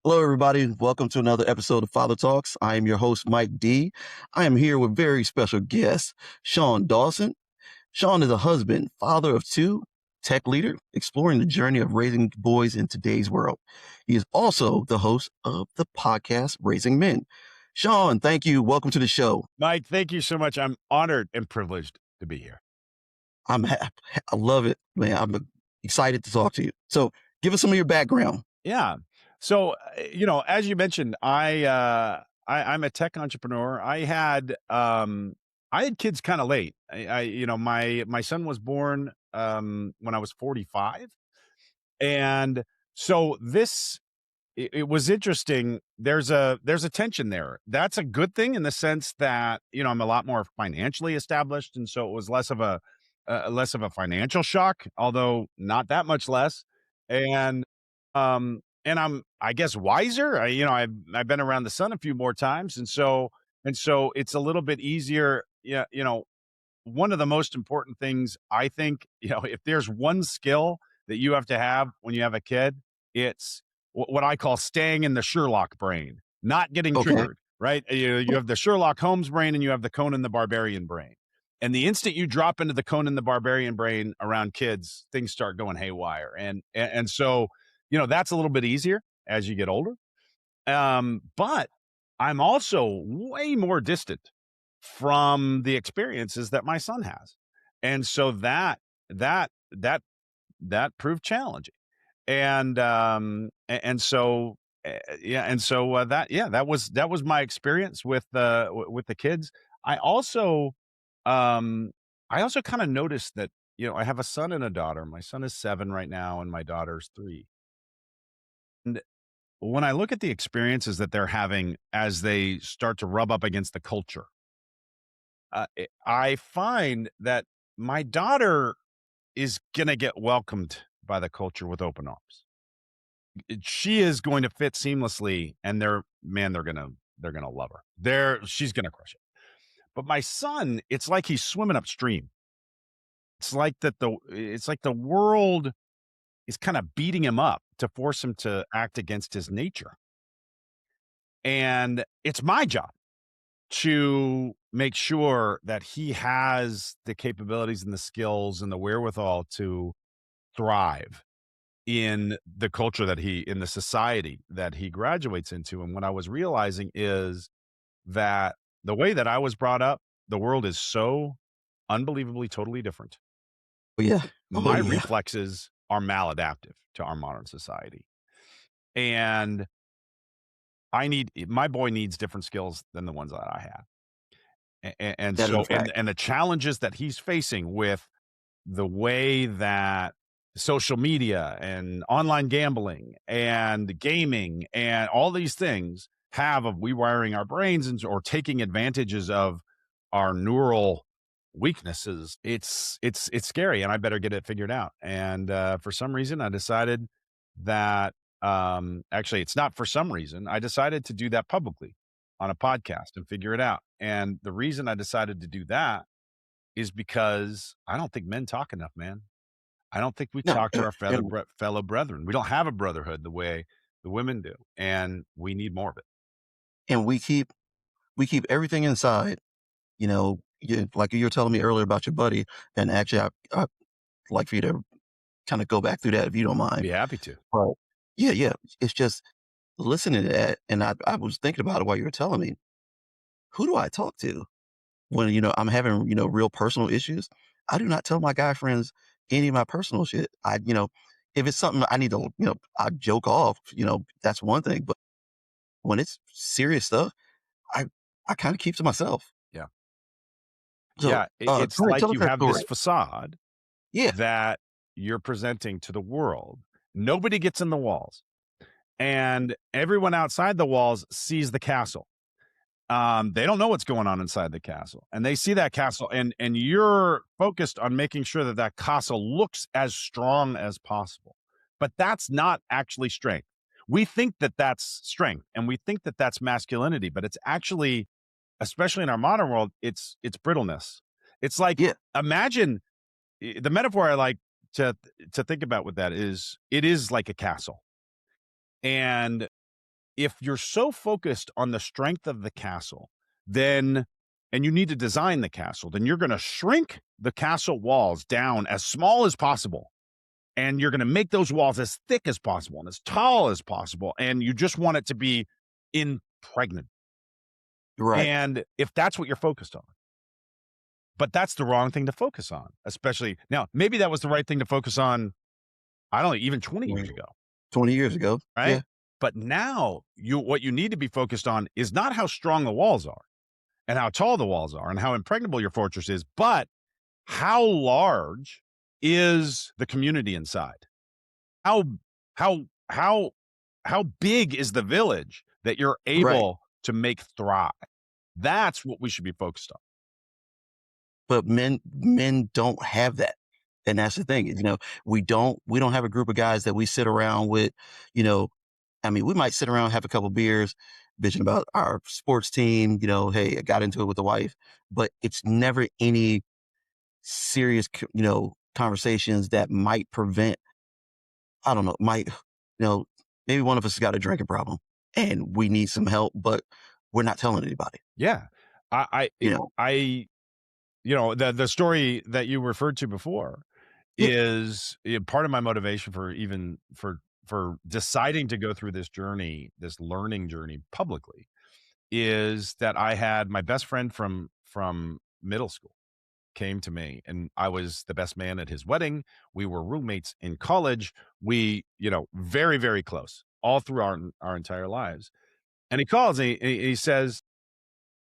Hello, everybody. Welcome to another episode of Father Talks. I am your host, Mike D. I am here with very special guest, Sean Dawson. Sean is a husband, father of two, tech leader, exploring the journey of raising boys in today's world. He is also the host of the podcast Raising Men. Sean, thank you. Welcome to the show. Mike, thank you so much. I'm honored and privileged to be here. I love it, man. I'm excited to talk to you. So give us some of your background. Yeah. So, as you mentioned, I'm a tech entrepreneur. I had kids kind of late. My son was born when I was 45, and so it was interesting. There's a tension there. That's a good thing in the sense that I'm a lot more financially established, and so it was less of a financial shock, although not that much less. And I'm, I guess, wiser. I've been around the sun a few more times, and so it's a little bit easier. Yeah, one of the most important things I think, if there's one skill that you have to have when you have a kid, it's what I call staying in the Sherlock brain, not getting Okay. triggered, right? You have the Sherlock Holmes brain and you have the Conan the Barbarian brain. And the instant you drop into the Conan the Barbarian brain around kids, things start going haywire. And so, that's a little bit easier as you get older. But I'm also way more distant from the experiences that my son has. And so that that proved challenging. That was my experience with the kids. I also I also kind of noticed that I have a son and a daughter. My son is 7 right now and my daughter's 3. And when I look at the experiences that they're having as they start to rub up against the culture, I find that my daughter is gonna get welcomed by the culture with open arms. She is going to fit seamlessly, and they're gonna love her. She's gonna crush it. But my son, it's like he's swimming upstream. It's like the world is kind of beating him up to force him to act against his nature. And it's my job to make sure that he has the capabilities and the skills and the wherewithal to thrive in the culture in the society that he graduates into. And what I was realizing is that the way that I was brought up, the world is so unbelievably totally different. Oh, yeah. Oh, My yeah. reflexes are maladaptive to our modern society. And my boy needs different skills than the ones that I had. And That is a so, fact. and the challenges that he's facing with the way that social media and online gambling and gaming and all these things have of rewiring our brains or taking advantages of our neural weaknesses, it's scary, and I better get it figured out. And for some reason I decided that actually, it's not for some reason, I decided to do that publicly on a podcast and figure it out. And the reason I decided to do that is because I don't think men talk enough, man. I don't think we No, talk to our and fellow brethren. We don't have a brotherhood the way the women do, and we need more of it. and we keep everything inside. Like you were telling me earlier about your buddy, and actually, I'd like for you to kind of go back through that if you don't mind. Be happy to. Right. Yeah, yeah. It's just listening to that, and I was thinking about it while you were telling me. Who do I talk to when I'm having real personal issues? I do not tell my guy friends any of my personal shit. If it's something I need to I joke off. That's one thing, but when it's serious stuff, I I kind of keep to myself. Yeah. So, Yeah, it's go ahead, like tell us you that have this story. facade Yeah. that you're presenting to the world. Nobody gets in the walls, and everyone outside the walls sees the castle. They don't know what's going on inside the castle, and they see that castle, and you're focused on making sure that that castle looks as strong as possible. But that's not actually strength. We think that that's strength, and we think that that's masculinity, but it's actually, especially in our modern world, it's brittleness. It's like, Yeah. imagine the metaphor I like to think about with that is it is like a castle, and if you're so focused on the strength of the castle, then and you need to design the castle, then you're gonna shrink the castle walls down as small as possible, and you're gonna make those walls as thick as possible and as tall as possible, and you just want it to be impregnable. Right. And if that's what you're focused on, but that's the wrong thing to focus on, especially now, maybe that was the right thing to focus on, I don't know, even 20 Right. years ago, 20 years ago. right? Yeah. But now what you need to be focused on is not how strong the walls are and how tall the walls are and how impregnable your fortress is, but how large is the community inside? How how how how big is the village that you're Right. able to make thrive? That's what we should be focused on. But men don't have that. And that's the thing, is, we don't have a group of guys that we sit around with, you know, I mean, we might sit around, have a couple beers, bitching about our sports team, hey, I got into it with the wife, but it's never any serious, conversations that might prevent, I don't know, maybe one of us has got a drinking problem and we need some help, but we're not telling anybody, Yeah. you know? The story that you referred to before Yeah. is part of my motivation for even for deciding to go through this journey, this learning journey publicly, is that I had my best friend from middle school came to me, and I was the best man at his wedding. We were roommates in college. We, very, very close all through our entire lives. And he calls me and he says,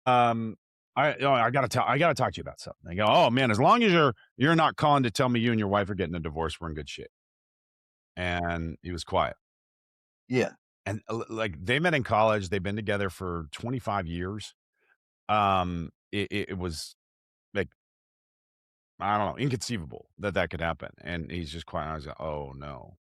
I gotta talk to you about something. I go, oh man, as long as you're not calling to tell me you and your wife are getting a divorce, we're in good shape. And he was quiet. Yeah. And like they met in college, they've been together for 25 years. It was like, I don't know, inconceivable that that could happen. And he's just quiet. I was like, oh no.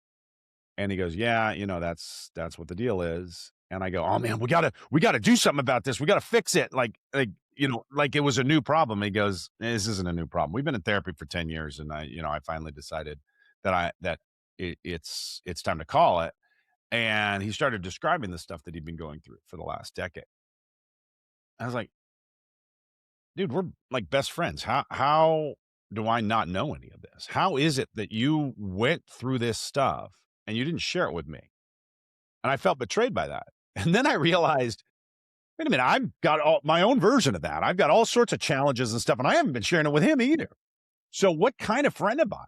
And he goes, "Yeah, that's what the deal is." And I go, "Oh man, we gotta do something about this. We gotta fix it." Like it was a new problem. He goes, "This isn't a new problem. We've been in therapy for 10 years, and I finally decided that it's time to call it." And he started describing the stuff that he'd been going through for the last decade. I was like, "Dude, we're like best friends. How do I not know any of this? How is it that you went through this stuff and you didn't share it with me?" And I felt betrayed by that. And then I realized, wait a minute, I've got all my own version of that. I've got all sorts of challenges and stuff, and I haven't been sharing it with him either. So what kind of friend am I?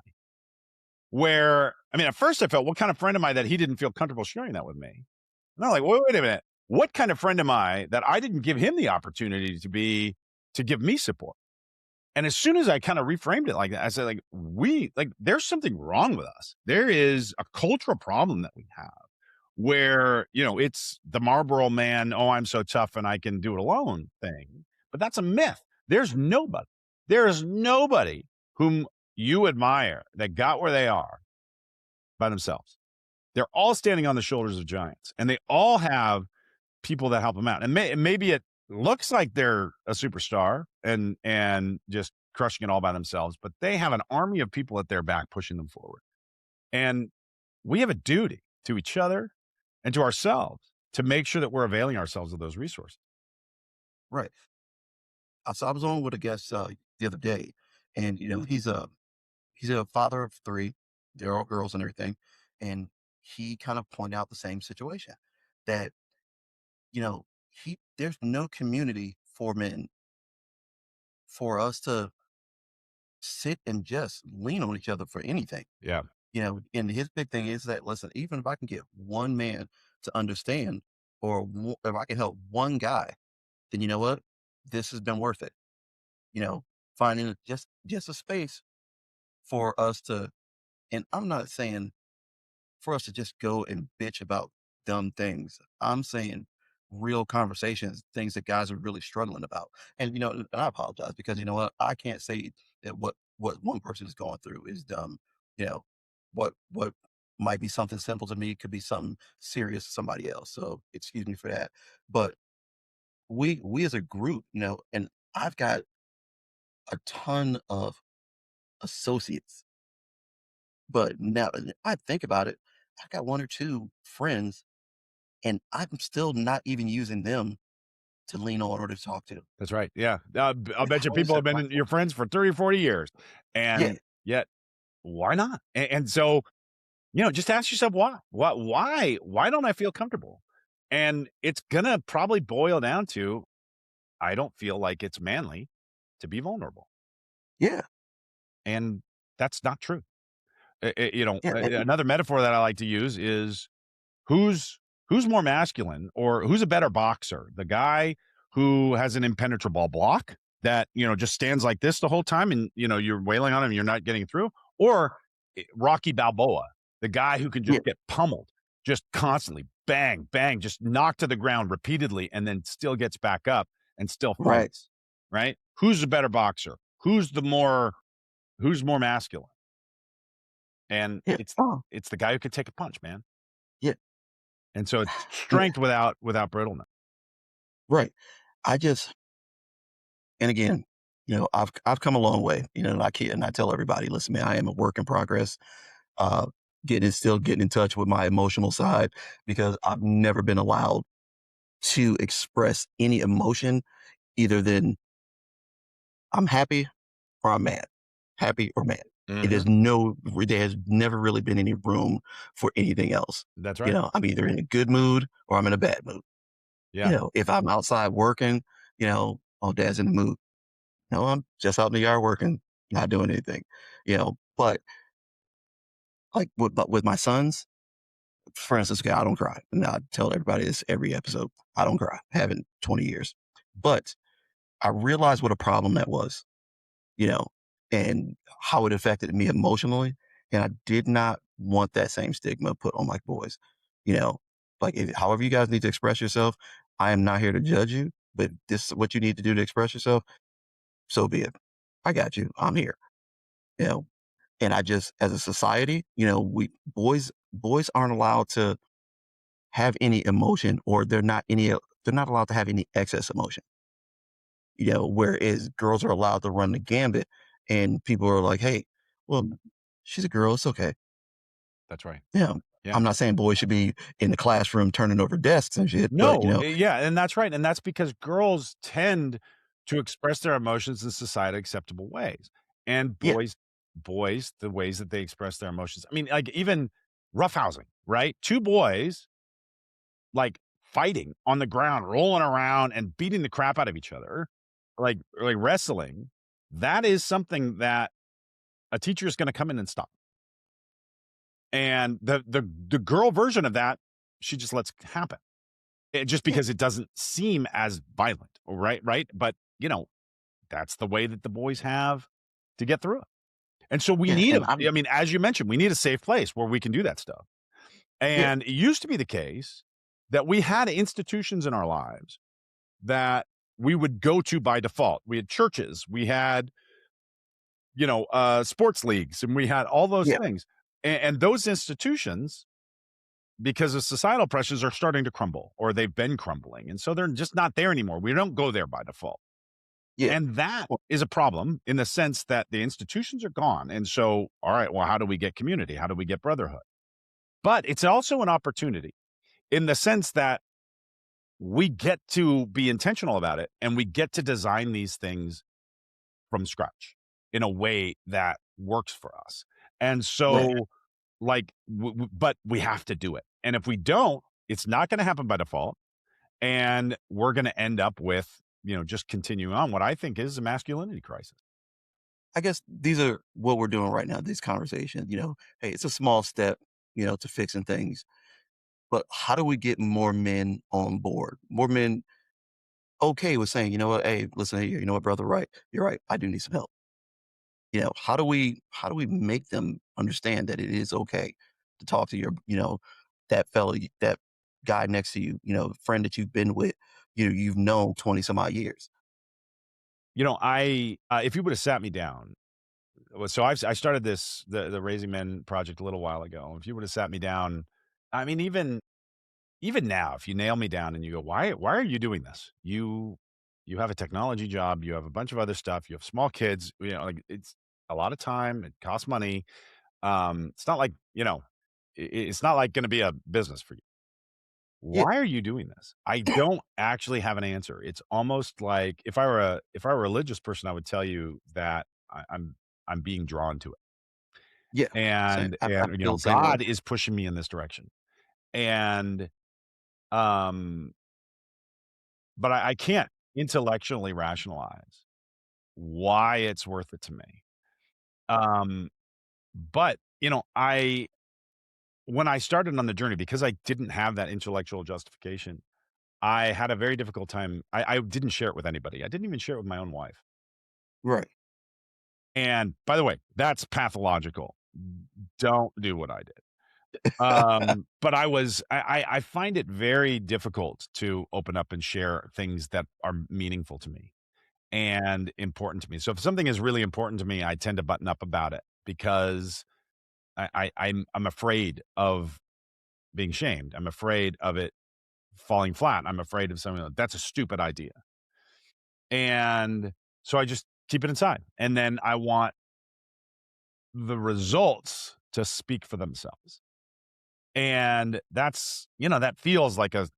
At first I felt, what kind of friend am I that he didn't feel comfortable sharing that with me? And I'm like, wait a minute. What kind of friend am I that I didn't give him the opportunity to give me support? And as soon as I kind of reframed it like that, I said, there's something wrong with us. There is a cultural problem that we have where, it's the Marlboro man, oh, I'm so tough and I can do it alone thing. But that's a myth. There is nobody whom you admire that got where they are by themselves. They're all standing on the shoulders of giants and they all have people that help them out. And maybe it looks like they're a superstar and just crushing it all by themselves, but they have an army of people at their back pushing them forward. And we have a duty to each other and to ourselves to make sure that we're availing ourselves of those resources. Right. So I was on with a guest the other day, and he's a father of three. They're all girls and everything, and he kind of pointed out the same situation that he there's no community for men for us to sit and just lean on each other for anything. Yeah. And his big thing is that, listen, even if I can get one man to understand, or if I can help one guy, then you know what, this has been worth it. You know, finding just a space for us to, and I'm not saying for us to just go and bitch about dumb things. I'm saying real conversations, things that guys are really struggling about. And and I apologize because you know what, I can't say that what one person is going through is dumb. You know, what might be something simple to me could be something serious to somebody else. So excuse me for that. But we as a group, and I've got a ton of associates. But now I think about it, I got one or two friends and I'm still not even using them to lean on or to talk to. That's right. Yeah. I'll Like, bet you how is people have that been your possible? friends for 30 or 40 years, Yeah, and yet why not? And so, just ask yourself why. Why don't I feel comfortable? And it's gonna probably boil down to I don't feel like it's manly to be vulnerable, yeah, and that's not true. yeah, and Another metaphor that I like to use is who's who's more masculine or who's a better boxer? The guy who has an impenetrable block that, just stands like this the whole time and, you're wailing on him, you're not getting through, or Rocky Balboa, the guy who can yeah, just get pummeled, just constantly bang, bang, just knocked to the ground repeatedly and then still gets back up and still right, fights, right? Who's the better boxer? Who's more masculine? And yeah, oh, it's the guy who can take a punch, man. yeah, And so it's and strength without brittleness. right. I just and again, I've come a long way, and I tell everybody, listen, man, I am a work in progress. Uh, still getting in touch with my emotional side because I've never been allowed to express any emotion either than I'm happy or I'm mad, happy or mad. Mhm. There has never really been any room for anything else. That's right. I'm either in a good mood or I'm in a bad mood. Yeah. If I'm outside working, oh, dad's in the mood. No, I'm just out in the yard working, not doing anything. But like with my sons, for instance, okay, I don't cry. And I tell everybody this every episode. I don't cry. Haven't 20 years. But I realized what a problem that was, you know, and how it affected me emotionally. And I did not want that same stigma put on my boys. You know, however you guys need to express yourself, I am not here to judge you, but this is what you need to do to express yourself. So be it. I got you. I'm here. You know, and I just, as a society, we boys aren't allowed to have any emotion, or they're not allowed to have any excess emotion. Whereas girls are allowed to run the gambit, and people are like, hey, well, she's a girl, it's okay. That's right. Yeah. Yeah. I'm not saying boys should be in the classroom turning over desks and shit, but No, yeah, and that's right, and that's because girls tend to express their emotions in society acceptable ways, and yeah, boys, the ways that they express their emotions, I mean, like, even roughhousing, right? 2 boys, like, fighting on the ground, rolling around, and beating the crap out of each other, like wrestling, that is something that a teacher is gonna come in and stop. And the girl version of that, she just lets happen. Just yeah, because it doesn't seem as violent, right? But, that's the way that the boys have to get through it. And so we yeah, need and a I mean, as you mentioned, we need a safe place where we can do that stuff. yeah, And it used to be the case that we had institutions in our lives that we would go to by default. We had churches, we had, sports leagues, and we had all those yeah, things. And those institutions, because of societal pressures, are starting to crumble, or they've been crumbling, and so they're just not there anymore. We don't go there by default, yeah, and that well, is a problem in the sense that the institutions are gone, and so, all right, well, how do we get community? How do we get brotherhood? But it's also an opportunity in the sense that we get to be intentional about it, and we get to design these things from scratch in a way that works for us. And right. so, like, but we have to do it. And if we don't, it's not going to happen by default. And we're going to end up with, just continuing on what I think is a masculinity crisis. I guess these are what we're doing right now, these conversations, hey, it's a small step, to fixing things. But how do we get more men on board? More men okay with saying, you know what, hey, listen here, you know what, brother, right? You're right. I do need some help. How do we make them understand that it is okay to talk to that fellow, that guy next to you, friend that you've been with, you've known 20 some odd years. If you would have sat me down, so I started the Raising Men project a little while ago. If you would have sat me down, I mean, even now, if you nail me down and you go, why are you doing this? You have a technology job, you have a bunch of other stuff, you have small kids, like, it's a lot of time, it costs money. It's not like, it's not like going to be a business for you. Yeah, "Why are you doing this?" I don't actually have an answer. It's almost like if I were a religious person, I would tell you that I'm being drawn to it. yeah, same. I And, feel the same way. God is pushing me in this direction. And, um, but I can't intellectually rationalize why it's worth it to me. Um, but, I when I started on the journey, because I didn't have that intellectual justification, I had a very difficult time. I didn't share it with anybody. I didn't even share it with my own wife. Right. And by the way, that's pathological. Don't do what I did. But I find it very difficult to open up and share things that are meaningful to me and important to me. So if something is really important to me, I tend to button up about it because I'm afraid of being shamed. I'm afraid of it falling flat. I'm afraid of something that's a stupid idea. And so I just keep it inside. And then I want the results to speak for themselves. And that feels like a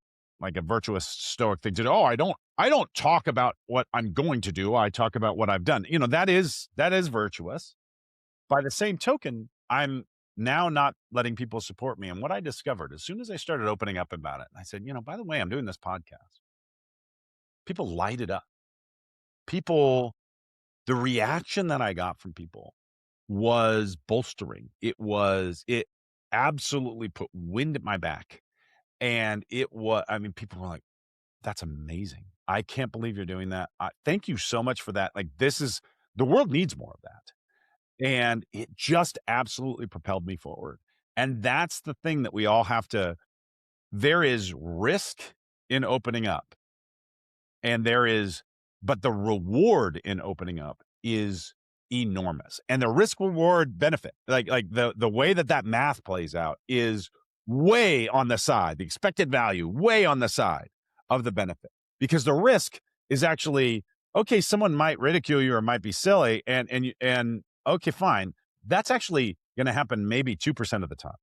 virtuous stoic thing to do. Oh, I don't talk about what I'm going to do. I talk about what I've done. That is virtuous. By the same token, I'm now not letting people support me. And what I discovered as soon as I started opening up about it, I said, by the way, I'm doing this podcast. People light it up. People, the reaction that I got from people was bolstering. It absolutely put wind at my back. And I mean, people were like, "That's amazing. I can't believe you're doing that. Thank you so much for that." Like, the world needs more of that. And it just absolutely propelled me forward. And that's the thing that we all have to there is risk in opening up. And but the reward in opening up is enormous. And the risk reward benefit, like the way that math plays out is way on the side, the expected value way on the side of the benefit. Because the risk is actually, okay, someone might ridicule you or might be silly and okay, fine. That's actually going to happen maybe 2% of the time.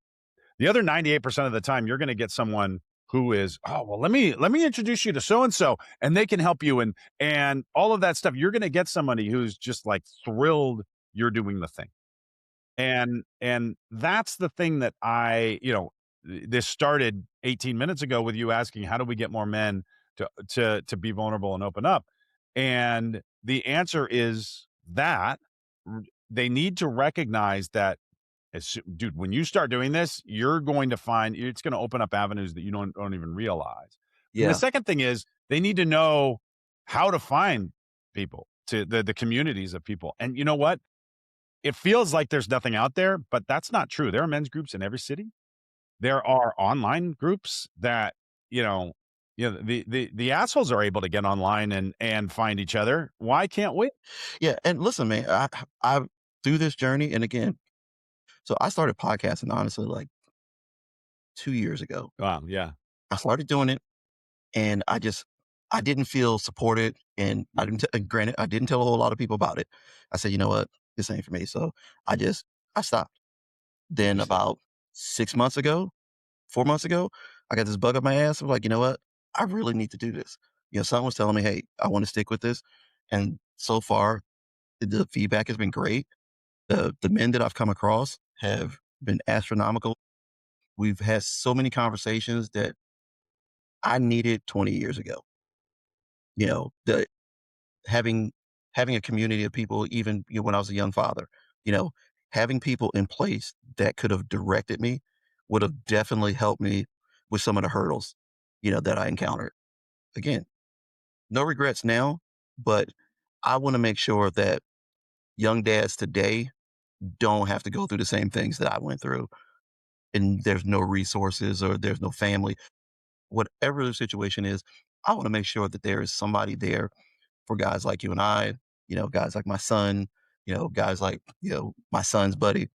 The other 98% of the time, you're gonna get someone who is, "Oh, well, let me introduce you to so and so, and they can help you," and all of that stuff. You're gonna get somebody who's just, like, thrilled you're doing the thing. And that's the thing that this started 18 minutes ago with you asking, "How do we get more men to be vulnerable and open up?" And the answer is that r they need to recognize that dude, when you start doing this, you're going to find it's going to open up avenues that you don't even realize. And the Yeah. second thing is they need to know how to find people to the communities of people. And you know what? It feels like there's nothing out there, but that's not true. There are men's groups in every city. There are online groups that, you know, the assholes are able to get online and find each other. Why can't we? Yeah, and listen, man, I through this journey, and again, so I started podcasting honestly like 2 years ago. Wow, yeah. I started doing it, and I didn't feel supported, and I didn't and granted, I didn't tell a whole lot of people about it. I said, "You know what? This ain't for me." So I just I stopped. Then Interesting. about 6 months ago, 4 months ago, I got this bug up my ass. I'm like, "You know what? I really need to do this." Someone was telling me, "Hey, I wanna stick with this," and so far, the feedback has been great. The men that I've come across have been astronomical. We've had so many conversations that I needed 20 years ago. The having having a community of people, even when I was a young father, you know, having people in place that could have directed me would have definitely helped me with some of the hurdles, that I encountered. Again, no regrets now, but I want to make sure that young dads today don't have to go through the same things that I went through, and there's no resources or there's no family. Whatever the situation is, I want to make sure that there is somebody there for guys like you and I, guys like my son, guys like, my son's buddy,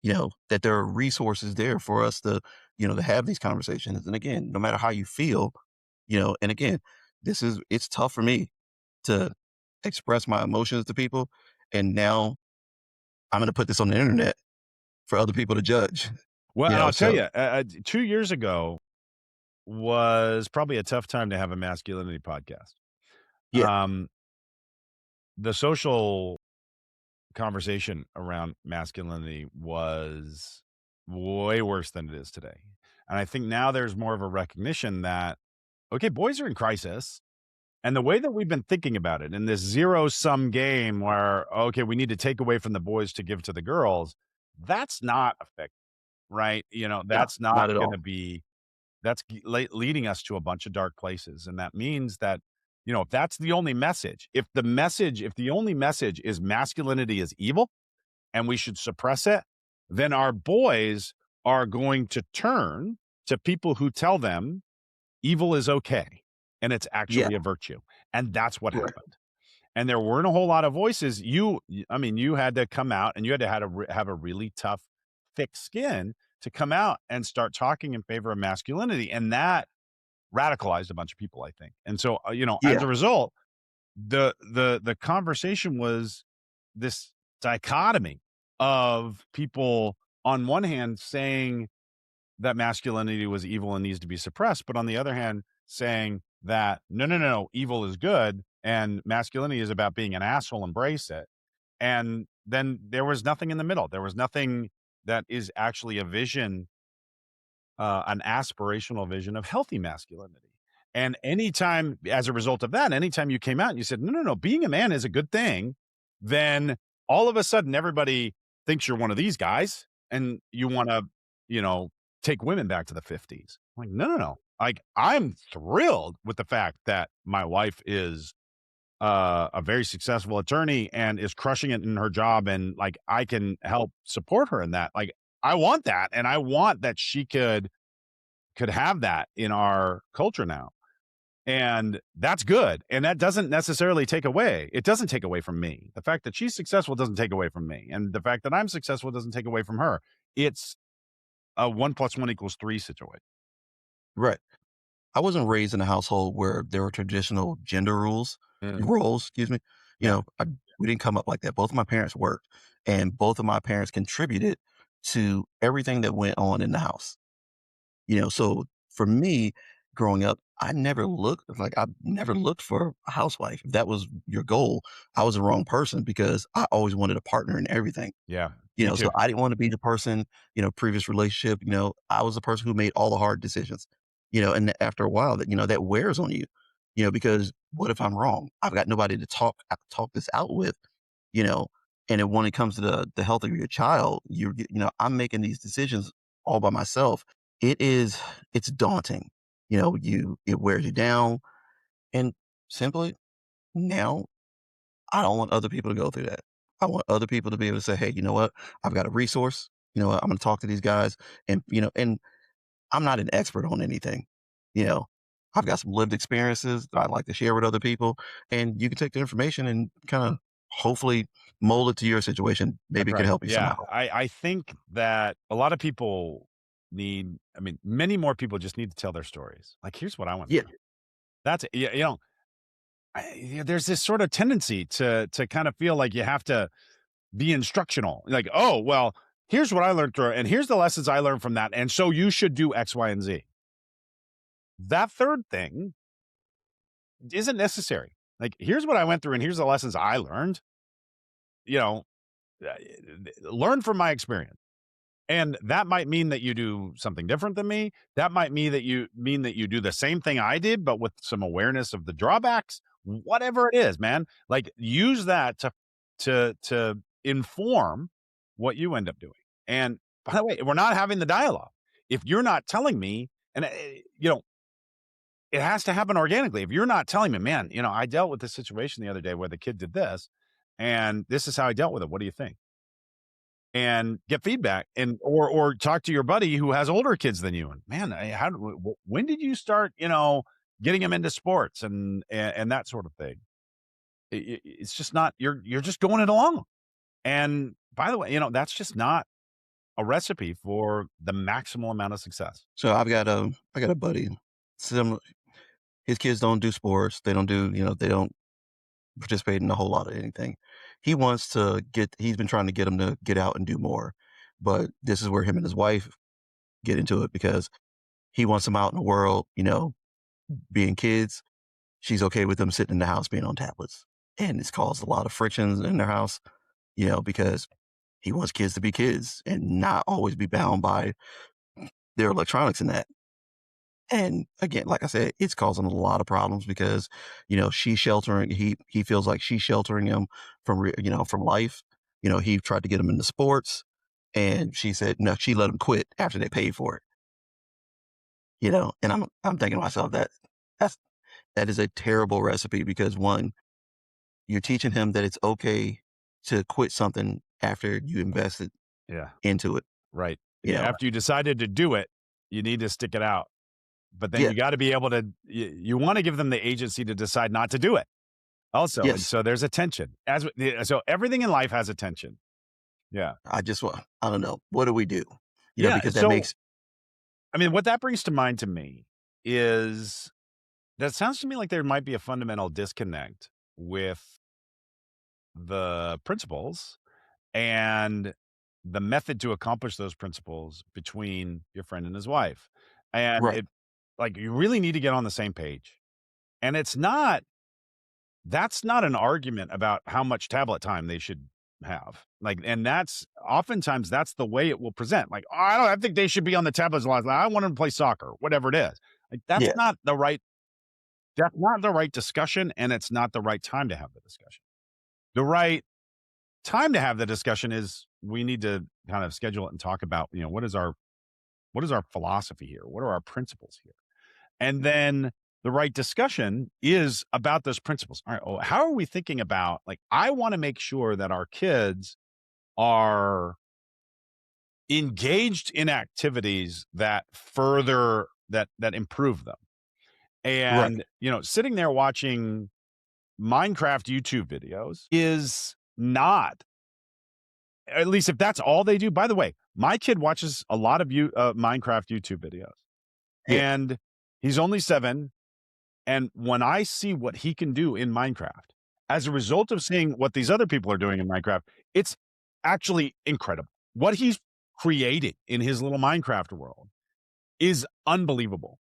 that there are resources there for us to have these conversations. And again, no matter how you feel, and again, it's tough for me to express my emotions to people. And now I'm going to put this on the internet for other people to judge, Well, and I'll tell so you, 2 years ago was probably a tough time to have a masculinity podcast. Yeah, Um, the social conversation around masculinity was way worse than it is today. And I think now there's more of a recognition that, okay, boys are in crisis. And the way that we've been thinking about it in this zero sum game where, okay, we need to take away from the boys to give to the girls, that's not effective, right? no, That's not not at going all. to be, leading us to a bunch of dark places. And that means that, if that's the only message, if the only message is masculinity is evil, and we should suppress it, then our boys are going to turn to people who tell them evil is okay and it's Yeah, actually a virtue. And that's what right. happened. And there weren't a whole lot of voices. I mean, you had to come out and you had to have a really tough, thick skin to come out and start talking in favor of masculinity. And that radicalized a bunch of people, I think. And so, as Yeah, a result, the conversation was this dichotomy of people on one hand saying that masculinity was evil and needs to be suppressed, but on the other hand saying that no, no, no, no, evil is good and masculinity is about being an asshole, embrace it. And then there was nothing in the middle. There was nothing that is actually a vision, an aspirational vision of healthy masculinity. And anytime, as a result of that, anytime you came out and you said, no, no, no, being a man is a good thing, then all of a sudden everybody thinks you're one of these guys and you want to, you know, take women back to the 50s. Like, no, no, no. Like, I'm thrilled with the fact that my wife is a very successful attorney and is crushing it in her job. And like, I can help support her in that. Like, I want that. And I want that she could have that in our culture now. And that's good. And that doesn't necessarily take away. It doesn't take away from me. The fact that she's successful doesn't take away from me. And the fact that I'm successful doesn't take away from her. It's a 1 + 1 = 3 situation. right. I wasn't raised in a household where there were traditional gender Mm, roles, excuse me. You yeah. know, we didn't come up like that. Both of my parents worked, and both of my parents contributed to everything that went on in the house. So for me, growing up, I never looked for a housewife. If that was your goal, I was the wrong person because I always wanted a partner in everything. Yeah. Me So too. I didn't want to be the person, previous relationship, I was the person who made all the hard decisions, and after a while that wears on you, because what if I'm wrong? I've got nobody to talk this out with, you know, and then when it comes to the health of your child, I'm making these decisions all by myself. It's daunting, it wears you down. And simply now I don't want other people to go through that. I want other people to be able to say, "Hey, you know what? I've got a resource. You know what? I'm going to talk to these guys." And I'm not an expert on anything. You know, I've got some lived experiences that I'd like to share with other people, and you can take the information and kind of hopefully mold it to your situation. That's Maybe it could right. help you Yeah. somehow. I think that a lot of people I mean, many more people just need to tell their stories. Like, here's what I went Yeah, through. That's, there's this sort of tendency to kind of feel like you have to be instructional. Like, oh, well, here's what I learned through, and here's the lessons I learned from that. And so you should do X, Y, and Z. That third thing isn't necessary. Like, here's what I went through, and here's the lessons I learned. You know, uh, learn from my experience. And that might mean that you do something different than me. That might mean that you do the same thing I did, but with some awareness of the drawbacks. Whatever it is, man. Like, use that to inform what you end up doing. And by the way, we're not having the dialogue. If you're not telling me, and it has to happen organically. If you're not telling me, man, I dealt with this situation the other day where the kid did this, and this is how I dealt with it. What do you think? And get feedback and or talk to your buddy who has older kids than you. And man, when did you start, getting them into sports and that sort of thing? It's just not you're just going it along. And by the way, that's just not a recipe for the maximal amount of success. so I got a buddy. Similar, his kids don't do sports. They don't do, they don't participate in a whole lot of anything. He's been trying to get him to get out and do more. But this is where him and his wife get into it because He wants them out in the world, being kids. She's okay with them sitting in the house being on tablets. And it's caused a lot of frictions in their house, because he wants kids to be kids and not always be bound by their electronics and that. And again, like I said, it's causing a lot of problems because, she's sheltering. He feels like she's sheltering him from, from life. He tried to get him into sports, and she said no. She let him quit after they paid for it. And I'm thinking to myself that's that is a terrible recipe because one, you're teaching him that it's okay to quit something after you invested Yeah. into it. Right. You Yeah, know, after you decided to do it, you need to stick it out. But then yeah, you gotta be able to you wanna give them the agency to decide not to do it also, and yes. so there's a tension. So everything in life has a tension. Yeah. I don't know. What do we do? Yeah, Because that so, makes I mean, what that brings to mind to me is that sounds to me like there might be a fundamental disconnect with the principles and the method to accomplish those principles between your friend and his wife. And right. it like, you really need to get on the same page. And that's not an argument about how much tablet time they should have. Like, and that's oftentimes that's the way it will present. Like, "Oh, I think they should be on the tablets a lot. I want them to play soccer," whatever it is. Like, Yeah, that's not the right discussion, and it's not the right time to have the discussion. The right time to have the discussion is we need to kind of schedule it and talk about, what is our philosophy here? What are our principles here? And then the right discussion is about those principles. All right, well, how are we thinking about, like, I want to make sure that our kids are engaged in activities that further that improve them. right, And, sitting there watching Minecraft YouTube videos is not, at least if that's all they do. By the way, my kid watches a lot of Minecraft YouTube videos, yeah, and he's only 7. And when I see what he can do in Minecraft, as a result of seeing what these other people are doing in Minecraft, it's actually incredible. What he's created in his little Minecraft world is unbelievable.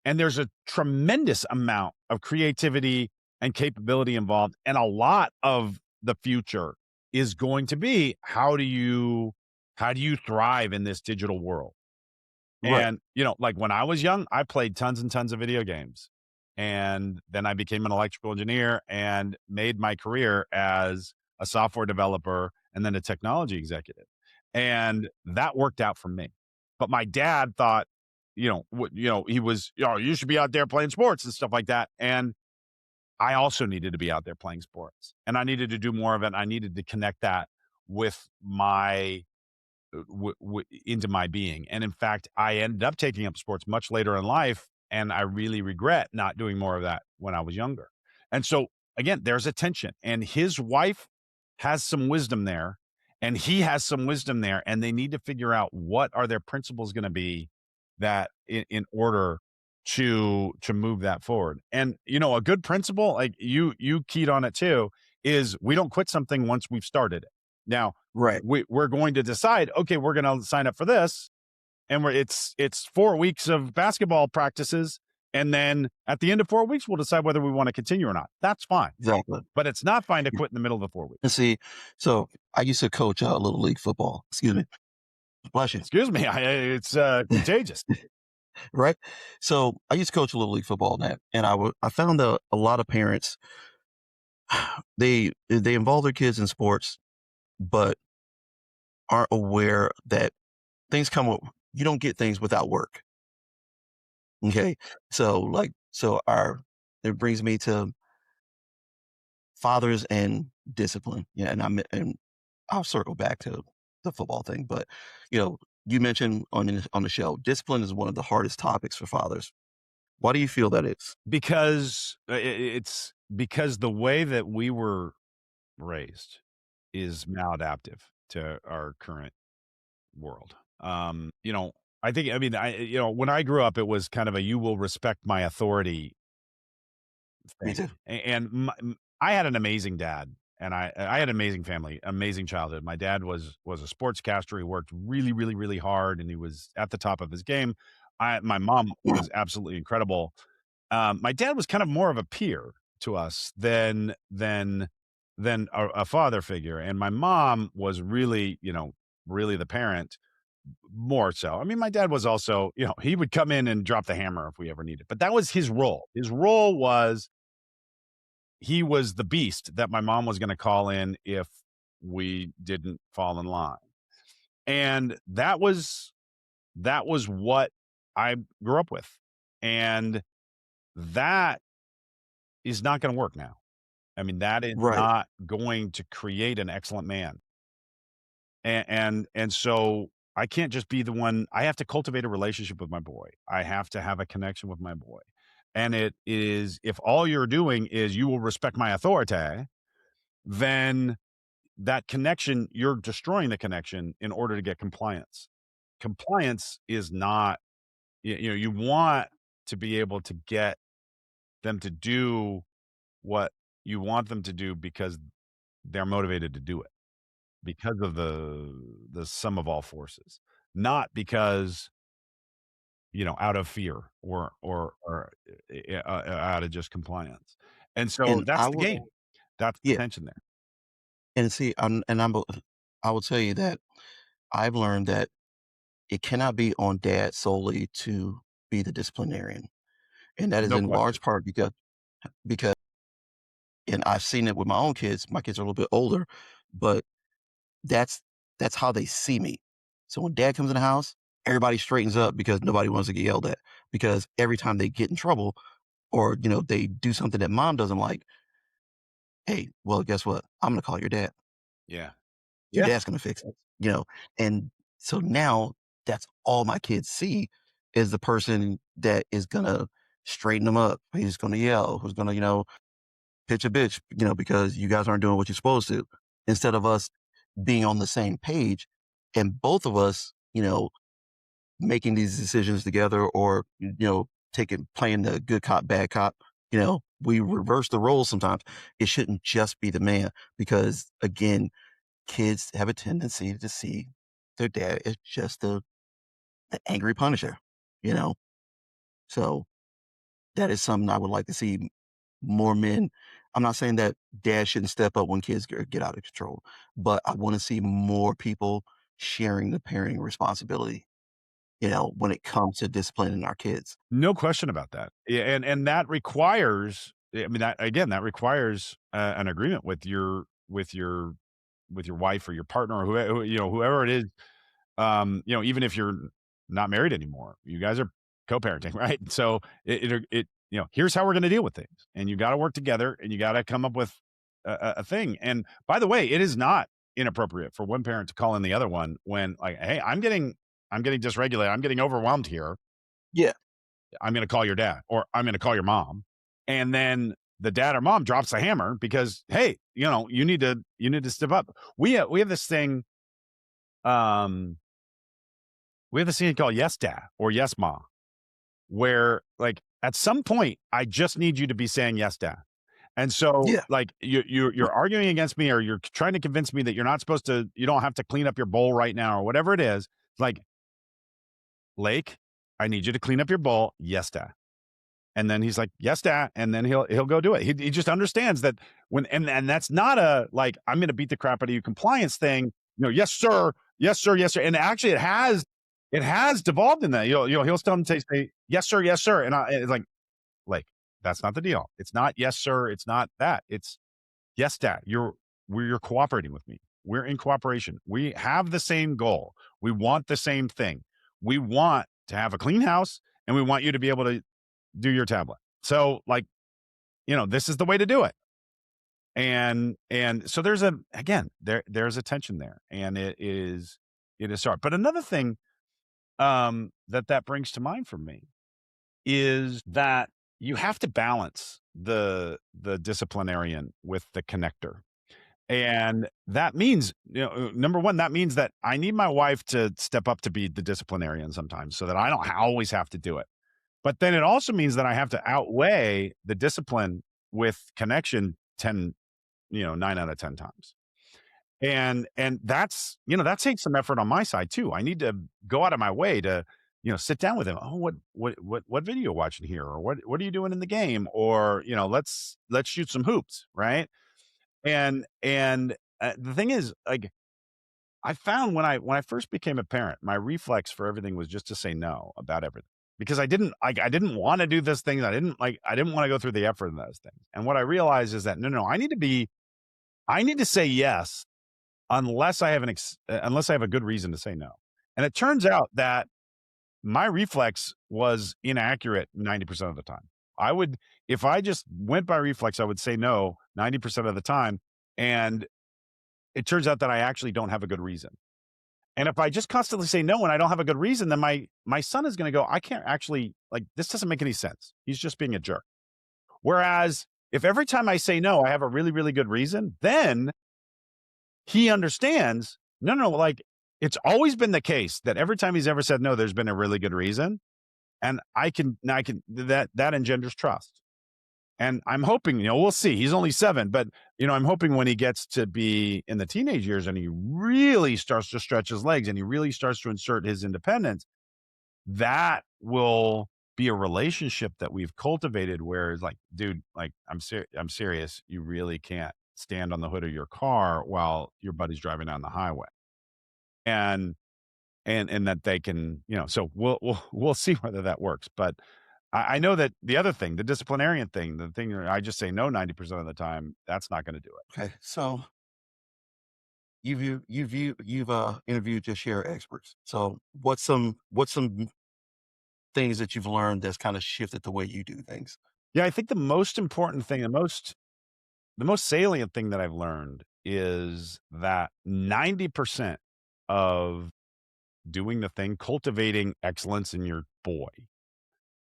And there's a tremendous amount of creativity and capability involved. And a lot of the future is going to be how do you thrive in this digital world? right, And, like when I was young, I played tons and tons of video games. And then I became an electrical engineer and made my career as a software developer and then a technology executive. And that worked out for me. But my dad thought, he was, you should be out there playing sports and stuff like that. And I also needed to be out there playing sports and I needed to do more of it. I needed to connect that with my into my being. And in fact, I ended up taking up sports much later in life. And I really regret not doing more of that when I was younger. And so, again, there's a tension. And his wife has some wisdom there, and he has some wisdom there. And they need to figure out what are their principles going to be that in order to move that forward. And a good principle, like you keyed on it too, is we don't quit something once we've started it. Now, right. we're going to decide, okay, we're going to sign up for this, and it's 4 weeks of basketball practices, and then at the end of 4 weeks, we'll decide whether we want to continue or not. That's fine, Exactly. but it's not fine to quit in the middle of the 4 weeks. And see, so I used to coach little league football. Excuse me. Bless you. Excuse me, it's contagious. Right. So I used to coach little league football, and I found that a lot of parents they involve their kids in sports, but aren't aware that things come with you don't get things without work. Okay. So our it brings me to fathers and discipline. Yeah, and I'll circle back to the football thing, but you mentioned on the show, discipline is one of the hardest topics for fathers. Why do you feel that is? Because it's because the way that we were raised is maladaptive to our current world. I think, I mean, when I grew up, it was kind of a you will respect my authority Me thing. too. And I had an amazing dad, and I had an amazing family, amazing childhood. My dad was a sportscaster. He worked really, really, really hard, and he was at the top of his game. My mom was absolutely incredible. My dad was kind of more of a peer to us than a father figure, and my mom was really, really the parent more so. I mean, my dad was also, he would come in and drop the hammer if we ever needed, but that was his role. His role was he was the beast that my mom was gonna call in if we didn't fall in line. And that was what I grew up with. And that is not gonna work now. I mean, that is Right, not going to create an excellent man. And so I can't just be the one. I have to cultivate a relationship with my boy. I have to have a connection with my boy. And it is, if all you're doing is you will respect my authority, then that connection, you're destroying the connection in order to get compliance. Compliance is not, you want to be able to get them to do what you want them to do because they're motivated to do it, because of the sum of all forces, not because, out of fear or out of just compliance. And so and that's I the will game. That's the yeah, tension there. and see, I will tell you that I've learned that it cannot be on dad solely to be the disciplinarian, and that is No in question. large part because and I've seen it with my own kids. My kids are a little bit older, but that's that's how they see me. So when dad comes in the house, everybody straightens up because nobody wants to get yelled at. Because every time they get in trouble or they do something that mom doesn't like, hey, well, guess what? I'm gonna call your dad. Yeah. Your Yeah. dad's gonna fix it. And so now that's all my kids see is the person that is gonna straighten them up. He's gonna yell, who's gonna, pitch a bitch, because you guys aren't doing what you're supposed to. Instead of us being on the same page and both of us, making these decisions together or, playing the good cop, bad cop, we reverse the roles sometimes. It shouldn't just be the man because again, kids have a tendency to see their dad as just the angry punisher, you know? So that is something I would like to see more men. I'm not saying that dad shouldn't step up when kids get out of control, but I want to see more people sharing the parenting responsibility, when it comes to disciplining our kids. No question about that. Yeah, and that requires, I mean, that again, that requires, an agreement with your wife or your partner or whoever it is. Even if you're not married anymore, you guys are co-parenting, right? So here's how we're gonna deal with things, and you gotta work together, and you gotta come up with a thing. And by the way, it is not inappropriate for one parent to call in the other one when, like, "Hey, I'm getting dysregulated. I'm getting overwhelmed here. Yeah, I'm gonna call your dad, or I'm gonna call your mom." And then the dad or mom drops the hammer because, hey, you need to step up. We have this thing, um, we have this thing called yes dad or yes ma, where, like, at some point I just need you to be saying yes dad. And so, yeah, like, you're arguing against me, or you're trying to convince me that you don't have to clean up your bowl right now, or whatever it is. Like, Lake, I need you to clean up your bowl. Yes dad. And then he's like, "Yes, dad," and then he'll go do it. He just understands that when, and that's not a, like, I'm gonna beat the crap out of you compliance thing. "Yes, sir. Yes, sir. Yes, sir." And actually it has devolved in that. He'll still say, "Yes, sir. Yes, sir." And it's like, that's not the deal. It's not yes, sir. It's not that. It's yes, dad. You're cooperating with me. We're in cooperation. We have the same goal. We want the same thing. We want to have a clean house, and we want you to be able to do your tablet. So, like, this is the way to do it. And so there's a tension there, and it is hard. But another thing, that brings to mind for me is that you have to balance the disciplinarian with the connector. And that means, number one, that means that I need my wife to step up to be the disciplinarian sometimes, so that I don't always have to do it. But then it also means that I have to outweigh the discipline with connection 9 out of 10 times. And that takes some effort on my side too. I need to go out of my way to sit down with him. Oh, what video you watching here, or what are you doing in the game, or let's shoot some hoops, right? And the thing is, like, I found when I first became a parent, my reflex for everything was just to say no about everything because I didn't want to do this thing. I didn't want to go through the effort in those things. And what I realized is that no, I need to say yes unless I have unless I have a good reason to say no. And it turns out that my reflex was inaccurate 90% of the time. I would If I just went by reflex, I would say no 90% of the time, and it turns out that I actually don't have a good reason. And if I just constantly say no and I don't have a good reason, then my son is gonna go, "I can't actually, like, this doesn't make any sense. He's just being a jerk." Whereas if every time I say no, I have a really, really good reason, then he understands, no, no, like, it's always been the case that every time he's ever said no, there's been a really good reason, and I can that engenders trust. And I'm hoping, we'll see. He's only 7, but, I'm hoping when he gets to be in the teenage years and he really starts to stretch his legs and he really starts to insert his independence, that will be a relationship that we've cultivated where it's like, dude, like, I'm serious. You really can't stand on the hood of your car while your buddy's driving down the highway. And and that they can, so we'll see whether that works. But I know that the other thing, the disciplinarian thing, the thing that I just say no 90% of the time, that's not gonna do it. Okay. So you've interviewed your share experts. So what's some things that you've learned that's kind of shifted the way you do things? Yeah, I think the most important thing, the most salient thing that I've learned is that 90% of doing the thing, cultivating excellence in your boy,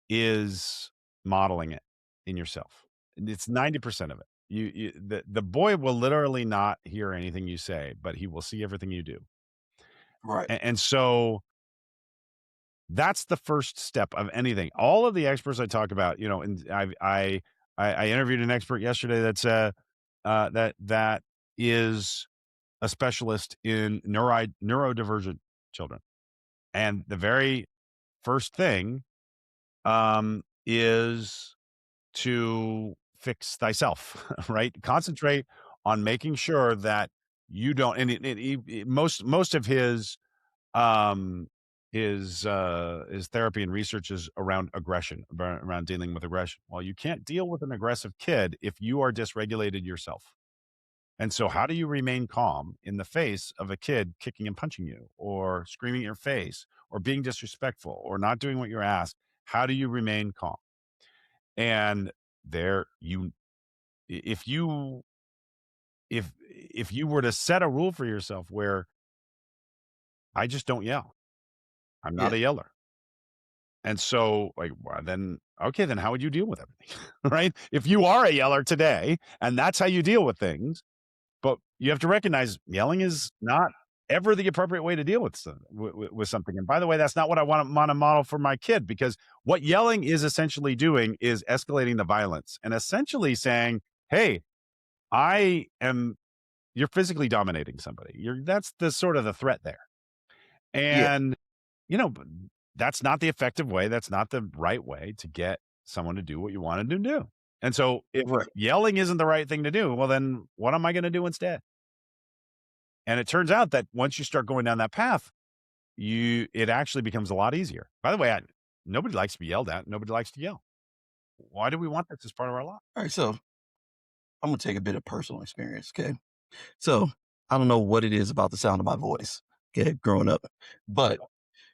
is modeling it in yourself. It's 90% of it. The boy will literally not hear anything you say, but he will see everything you do. Right. And so that's the first step of anything. All of the experts I talk about, and I interviewed an expert yesterday that is a specialist in neurodivergent children. And the very first thing is to fix thyself, right? Concentrate on making sure that you don't. And most of um his therapy and research is around aggression, around dealing with aggression. Well, you can't deal with an aggressive kid if you are dysregulated yourself. And so how do you remain calm in the face of a kid kicking and punching you or screaming at your face or being disrespectful or not doing what you're asked? How do you remain calm? And there you if you if you were to set a rule for yourself where I just don't yell. I'm not Yeah. a yeller. And so, like, well, then, okay, then how would you deal with everything? Right? If you are a yeller today and that's how you deal with things, but you have to recognize yelling is not ever the appropriate way to deal with something. And by the way, that's not what I want to model for my kid, because what yelling is essentially doing is escalating the violence and essentially saying, "Hey, I am." You're physically dominating somebody. That's the sort of the threat there. Yeah. And but that's not the effective way. That's not the right way to get someone to do what you wanted to do. And so if Right. yelling isn't the right thing to do, well, then what am I going to do instead? And it turns out that once you start going down that path, it actually becomes a lot easier. By the way, nobody likes to be yelled at. Nobody likes to yell. Why do we want this as part of our life? All right. So I'm gonna take a bit of personal experience. Okay. So I don't know what it is about the sound of my voice. Okay, growing up, but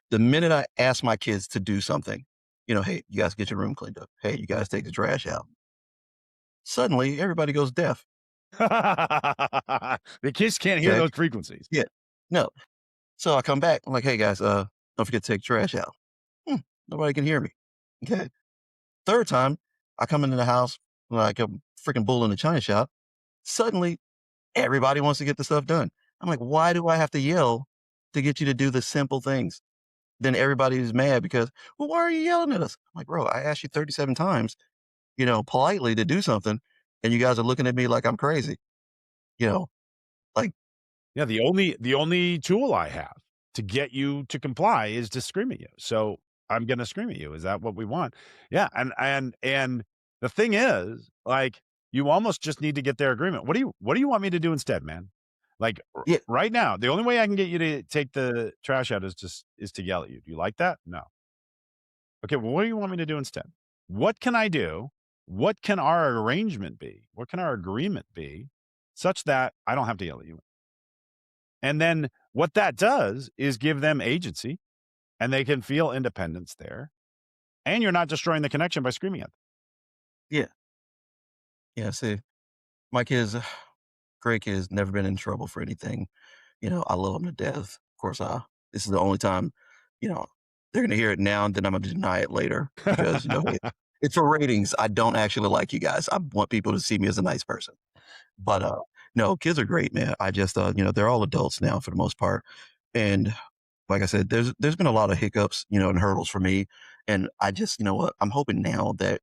the minute I ask my kids to do something, hey, you guys get your room cleaned up. Hey, you guys take the trash out. Suddenly, everybody goes deaf. The kids can't hear Okay. those frequencies. Yeah. No. So I come back. I'm like, hey guys, don't forget to take the trash out. Hmm, nobody can hear me. Okay. Third time, I come into the house like a freaking bull in a china shop. Suddenly, everybody wants to get the stuff done. I'm like, why do I have to yell to get you to do the simple things? Then everybody's mad because, well, why are you yelling at us? I'm like, bro, I asked you 37 times, politely to do something, and you guys are looking at me like I'm crazy. You know, like, Yeah, the only tool I have to get you to comply is to scream at you. So I'm gonna scream at you. Is that what we want? Yeah, and the thing is, like, you almost just need to get their agreement. What do you want me to do instead, man? Like, Yeah, right now, the only way I can get you to take the trash out is to yell at you. Do you like that? No. Okay, well, what do you want me to do instead? What can I do? What can our arrangement be? What can our agreement be such that I don't have to yell at you? And then what that does is give them agency and they can feel independence there. And you're not destroying the connection by screaming at them. yeah, yeah. See, my kids, great kids, never been in trouble for anything. I love them to death. Of course, this is the only time, you know, they're gonna hear it now, and then I'm gonna deny it later because, it's for ratings. I don't actually like you guys. I want people to see me as a nice person. But, no, kids are great, man. I just, they're all adults now for the most part. And like I said, there's been a lot of hiccups, and hurdles for me. And I just, you know what? I'm hoping now that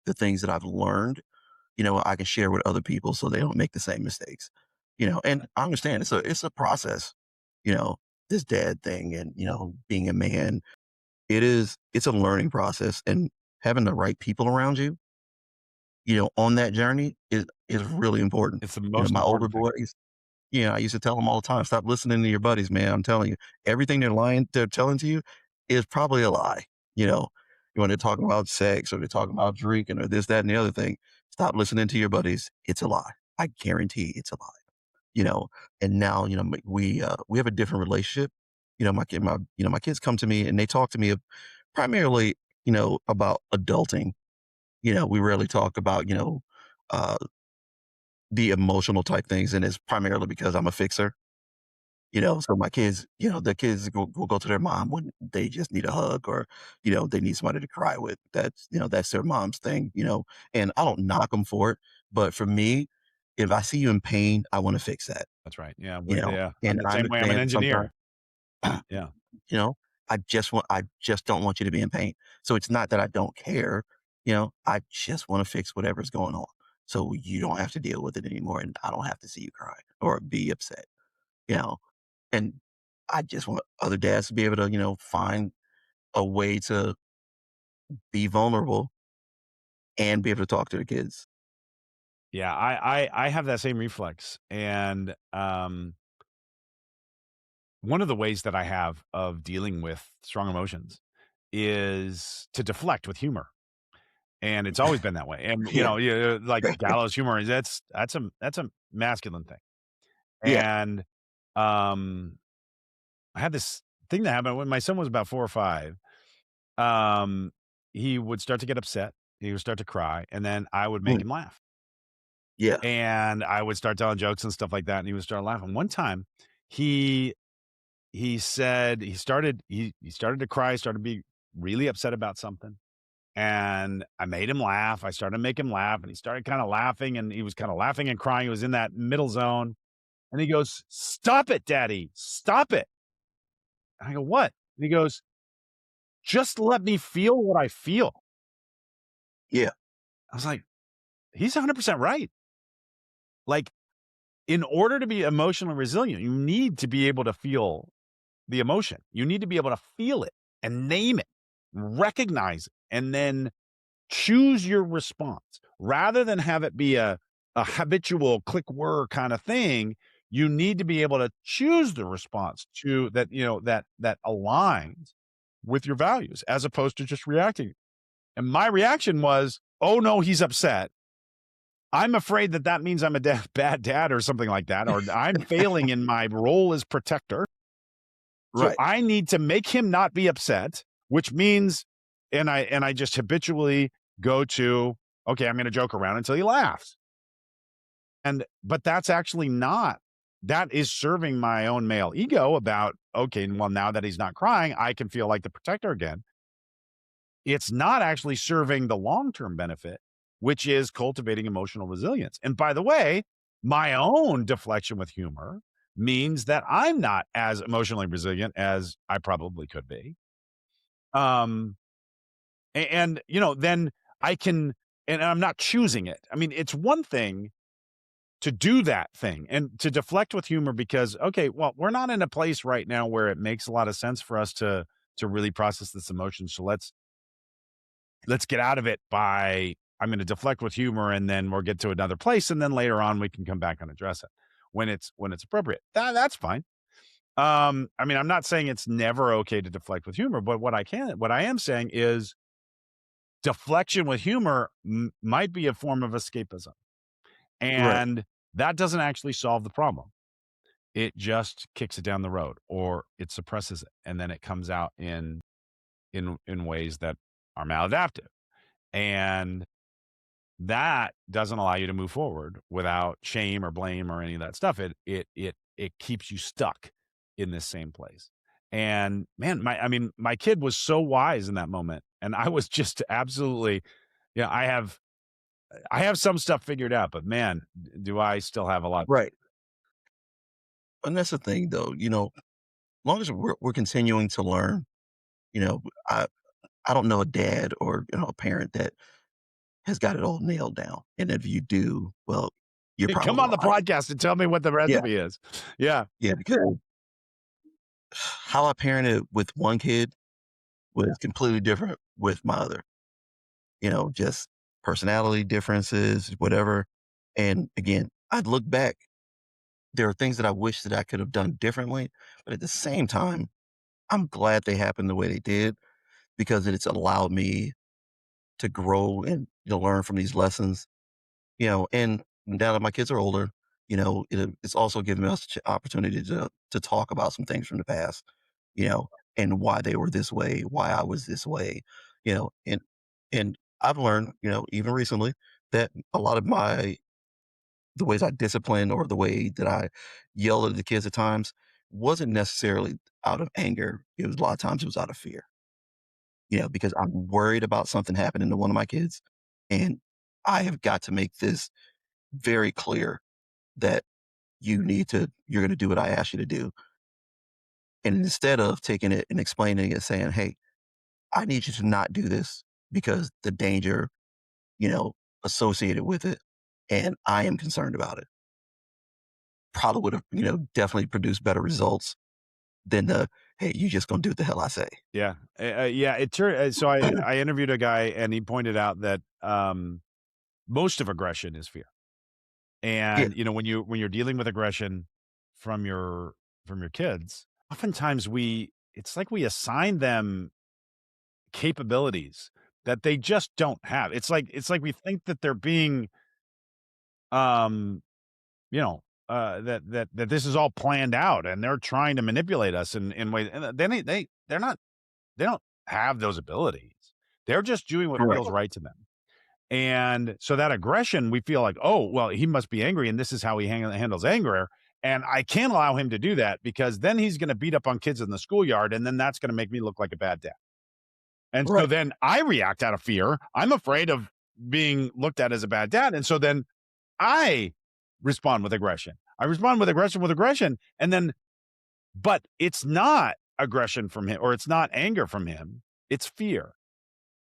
the things that I've learned, I can share with other people so they don't make the same mistakes. And I understand it's a process, you know, this dad thing and, being a man. It's a learning process and having the right people around you, on that journey is really important. It's the most My older important thing. boys, I used to tell them all the time, stop listening to your buddies, man. I'm telling you, everything they're telling to you is probably a lie. You know, when they're talking about sex or they're talking about drinking or this, that, and the other thing, stop listening to your buddies. It's a lie. I guarantee it's a lie. You know, and now, we have a different relationship. My kids come to me and they talk to me primarily, about adulting. We rarely talk about, uh, the emotional type things, and it's primarily because I'm a fixer. So my kids, the kids will go to their mom when they just need a hug or, they need somebody to cry with. That's their mom's thing, and I don't knock them for it. But for me, if I see you in pain, I want to fix that, That's right. Yeah. I'm and the I same way. I'm an understand sometimes, engineer. Yeah. you know, I just don't want you to be in pain. So it's not that I don't care, I just want to fix whatever's going on. So you don't have to deal with it anymore and I don't have to see you cry or be upset, you know. And I just want other dads to be able to, find a way to be vulnerable and be able to talk to their kids. Yeah. I have that same reflex. And one of the ways that I have of dealing with strong emotions is to deflect with humor. And it's always been that way. And, Yeah. like gallows humor is that's a masculine thing. Yeah. And um I had this thing that happened when my son was about 4 or 5. Um, he would start to get upset. He would start to cry, and then I would make Mm. him laugh. Yeah. And I would start telling jokes and stuff like that, and he would start laughing. One time, he he said he started to cry, started to be really upset about something, and I made him laugh. I started to make him laugh, and he started kinda laughing, and he was kinda laughing and crying. He was in that middle zone, and he goes, "Stop it, daddy. Stop it." And I go, "What?" And he goes, "Just let me feel what I feel." Yeah. I was like, "He's 100% right." Like, in order to be emotionally resilient, you need to be able to feel the emotion. You need to be able to feel it and name it, recognize it, and then choose your response. Rather than have it be a habitual click whir kind of thing, you need to be able to choose the response to that, that aligns with your values as opposed to just reacting. And my reaction was, "Oh no, he's upset. I'm afraid that that means I'm a bad dad or something like that, or I'm failing in my role as protector. So Right. I need to make him not be upset, which means, and I just habitually go to, okay, I'm going to joke around until he laughs. But that's actually not, that is serving my own male ego about, okay, well, now that he's not crying, I can feel like the protector again. It's not actually serving the long-term benefit, which is cultivating emotional resilience. And by the way, my own deflection with humor means that I'm not as emotionally resilient as I probably could be. Um, then I can, and I'm not choosing it. I mean, it's one thing to do that thing and to deflect with humor because, okay, well, we're not in a place right now where it makes a lot of sense for us to to really process this emotion. So let's get out of it by I'm going to deflect with humor, and then we'll get to another place, and then later on we can come back and address it when it's appropriate. That's fine. I mean, I'm not saying it's never okay to deflect with humor, but what I am saying is deflection with humor might be a form of escapism, Right. and that doesn't actually solve the problem. It just kicks it down the road, or it suppresses it, and then it comes out in ways that are maladaptive, and that doesn't allow you to move forward without shame or blame or any of that stuff. It keeps you stuck in this same place. And man, my kid was so wise in that moment, and I was just absolutely, yeah. I have some stuff figured out, but man, do I still have a lot. Right. And that's the thing, though. Long as we're continuing to learn, you know, I I don't know a dad or a parent that has got it all nailed down. And if you do, well, you're Come probably on the lying. podcast and tell me what the Yeah, recipe is. Yeah. yeah. Because how I parented with one kid was completely different with my other. Just personality differences, whatever. And again, I'd look back. There are things that I wish that I could have done differently, but at the same time, I'm glad they happened the way they did because it's allowed me to grow and learn from these lessons. And now that my kids are older, it's also given us opportunity to talk about some things from the past, you know, and why they were this way, why I was this way, and I've learned, even recently, that a lot of the ways I discipline or the way that I yell at the kids at times wasn't necessarily out of anger. It was a lot of times it was out of fear, because I'm worried about something happening to one of my kids, and I have got to make this very clear that you're going to do what I ask you to do. And instead of taking it and explaining it, saying, hey, I need you to not do this because the danger, you know, associated with it. And I am concerned about it. Probably would have, definitely produced better results than hey, you just going to do what the hell I say. Yeah. Yeah. It turned, so I interviewed a guy and he pointed out that, most of aggression is fear. Yeah. And, when you're dealing with aggression from from your kids, oftentimes it's like we assign them capabilities that they just don't have. It's like we think that they're being, um, you know, that this is all planned out and they're trying to manipulate us in ways, and they're not, they don't have those abilities. They're just doing what Correct. feels right to them. And so that aggression, we feel like, oh, well, he must be angry, and this is how he handles anger. And I can't allow him to do that because then he's going to beat up on kids in the schoolyard, and then that's going to make me look like a bad dad. And so Right. then I react out of fear. I'm afraid of being looked at as a bad dad. And so then I respond with aggression. I respond with aggression. And then, but it's not aggression from him, or it's not anger from him. It's fear.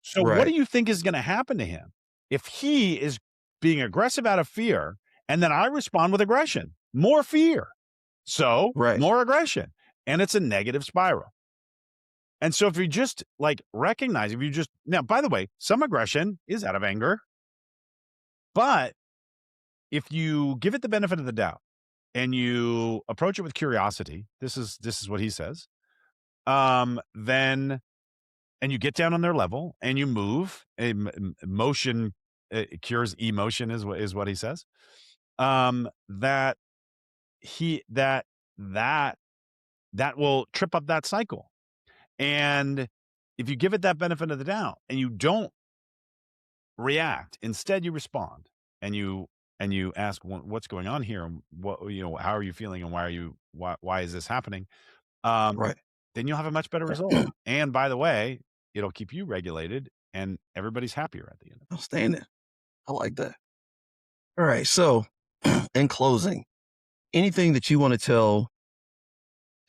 So what do Right. you think is going to happen to him if he is being aggressive out of fear, and then I respond with aggression? More fear. So Right. more aggression. And it's a negative spiral. And so if you just recognize, if you just, now, by the way, some aggression is out of anger, but if you give it the benefit of the doubt and you approach it with curiosity, this is what he says, then, and you get down on their level and you move, motion cures emotion is what he says. That he, that, that will trip up that cycle. And if you give it that benefit of the doubt and you don't react, instead you respond, and you ask, what's going on here, and how are you feeling, and why is this happening? Um, Right. then you'll have a much better result. And by the way, it'll keep you regulated, and everybody's happier at the end of it. Outstanding. I like that. All right. So, in closing, anything that you want to tell,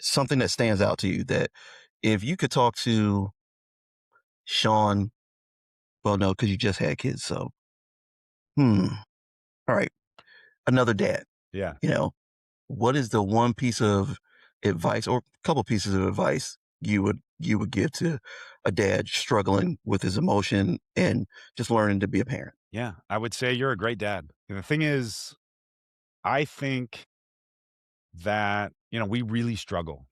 something that stands out to you that if you could talk to Sean, well, no, because you just had kids. So, hmm. All right. Another dad, Yeah. you know, what is the one piece of advice or a couple pieces of advice you would give to a dad struggling with his emotion and just learning to be a parent? Yeah, I would say you're a great dad. And the thing is, I think that, we really struggle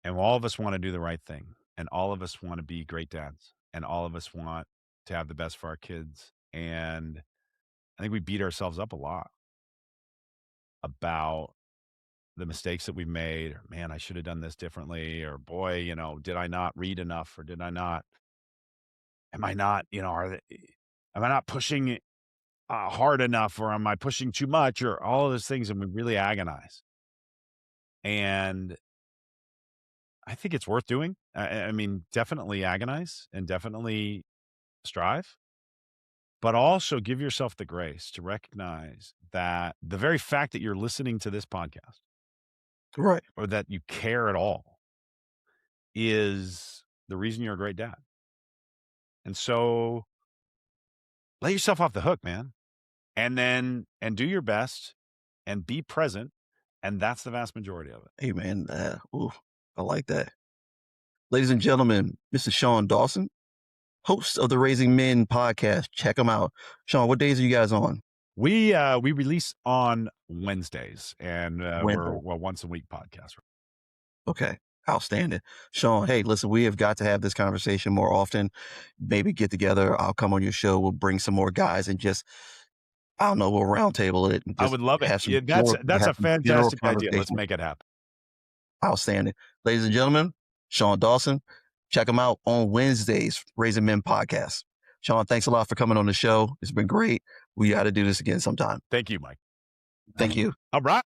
and all of us want to do the right thing and all of us want to be great dads and all of us want to have the best for our kids. And I think we beat ourselves up a lot about the mistakes that we've made, or man, I should have done this differently, or boy, did I not read enough, or did I not, am I not, am I not pushing it hard enough, or am I pushing too much, or all of those things, and we really agonize. And I think it's worth doing. I mean, definitely agonize and definitely strive, but also give yourself the grace to recognize that the very fact that you're listening to this podcast Right. or that you care at all is the reason you're a great dad. And so let yourself off the hook, man. And do your best and be present. And that's the vast majority of it. Hey, man, ooh, I like that. Ladies and gentlemen, Mr. Sean Dawson, host of the Raising Men podcast. Check him out. Sean, what days are you guys on? We release on Wednesdays, and we're Wednesday. a once a week podcast. Okay. Outstanding. Sean, hey, listen, we have got to have this conversation more often. Maybe get together. I'll come on your show. We'll bring some more guys and just, I don't know, we'll roundtable it and I just would love it. have Yeah, some that's have a some general fantastic idea. Let's conversation. make it happen. Outstanding. Ladies and gentlemen, Sean Dawson, check him out on Wednesdays, Raising Men podcast. Sean, thanks a lot for coming on the show. It's been great. We got to do this again sometime. Thank you, Mike. Thank you. All right.